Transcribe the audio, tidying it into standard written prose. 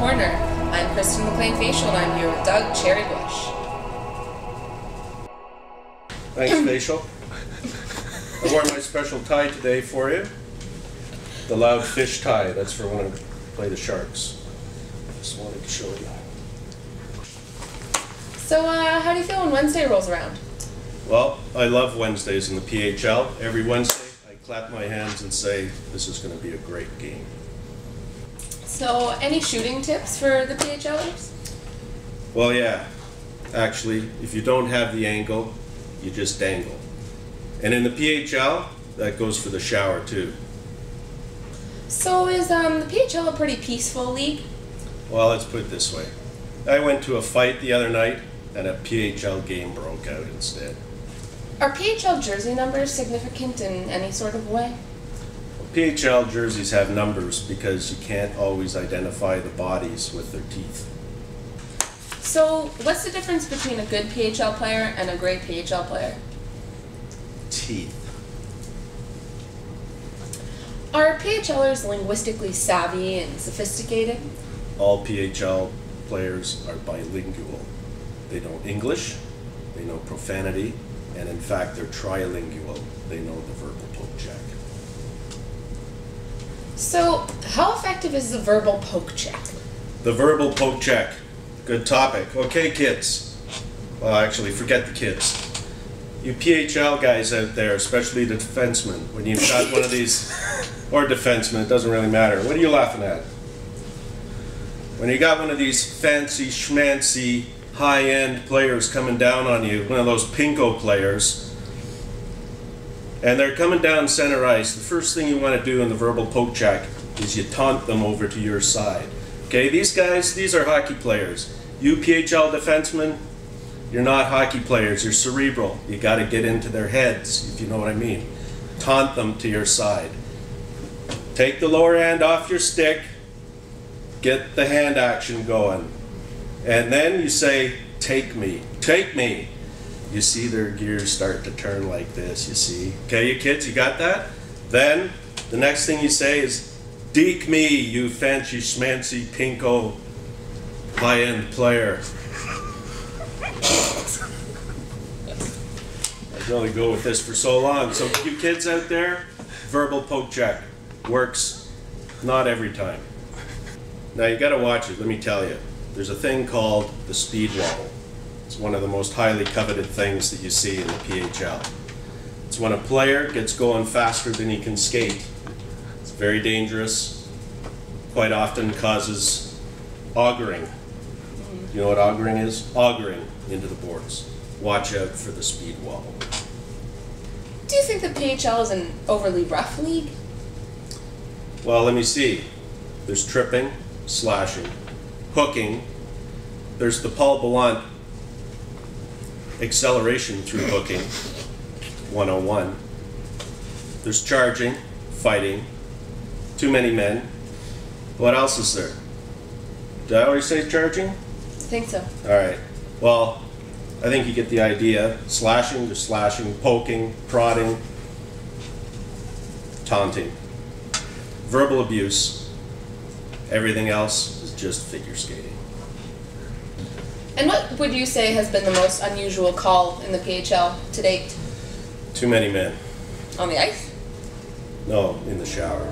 Corner. I'm Kristen MacLean-Facciol and I'm here with Doug Cherry-Bush. Thanks, Facial. I wore my special tie today for you. The loud fish tie. That's for when I play the Sharks. Just wanted to show you. So, how do you feel when Wednesday rolls around? Well, I love Wednesdays in the PHL. Every Wednesday, I clap my hands and say, this is going to be a great game. So, any shooting tips for the PHLers? Well, yeah. Actually, if you don't have the angle, you just dangle. And in the PHL, that goes for the shower too. So is the PHL a pretty peaceful league? Well, let's put it this way. I went to a fight the other night, and a PHL game broke out instead. Are PHL jersey numbers significant in any sort of way? Well, PHL jerseys have numbers because you can't always identify the bodies with their teeth. So, what's the difference between a good PHL player and a great PHL player? Teeth. Are PHLers linguistically savvy and sophisticated? All PHL players are bilingual. They know English, they know profanity, and in fact they're trilingual. They know the verbal poke check. So, how effective is the verbal poke check? The verbal poke check. Good topic. Okay, kids. Well, actually, forget the kids. You PHL guys out there, especially the defensemen, when you've got one of these, or defensemen, it doesn't really matter. What are you laughing at? When you got one of these fancy schmancy high-end players coming down on you, one of those pinko players, and they're coming down center ice, the first thing you want to do in the verbal poke check is you taunt them over to your side. Okay, these guys, these are hockey players. You PHL defensemen, you're not hockey players, you're cerebral. You got to get into their heads, if you know what I mean. Taunt them to your side. Take the lower hand off your stick, get the hand action going. And then you say, take me, take me. You see their gears start to turn like this, you see. Okay, you kids, you got that? Then, the next thing you say is, deke me, you fancy schmancy pinko high-end player. I can only go with this for so long. So you kids out there, verbal poke check works not every time. Now you got to watch it, let me tell you. There's a thing called the speed wobble. It's one of the most highly coveted things that you see in the PHL. It's when a player gets going faster than he can skate. It's very dangerous, quite often causes augering. You know what augering is? Augering into the boards. Watch out for the speed wobble. Do you think the PHL is an overly rough league? Well, let me see. There's tripping, slashing, hooking. There's the Paul Ballant acceleration through hooking, 101. There's charging, fighting, too many men. What else is there? Did I already say charging? I think so. Alright. Well, I think you get the idea. Slashing, there's slashing, poking, prodding, taunting, verbal abuse. Everything else is just figure skating. And what would you say has been the most unusual call in the PHL to date? Too many men. On the ice? No, in the shower.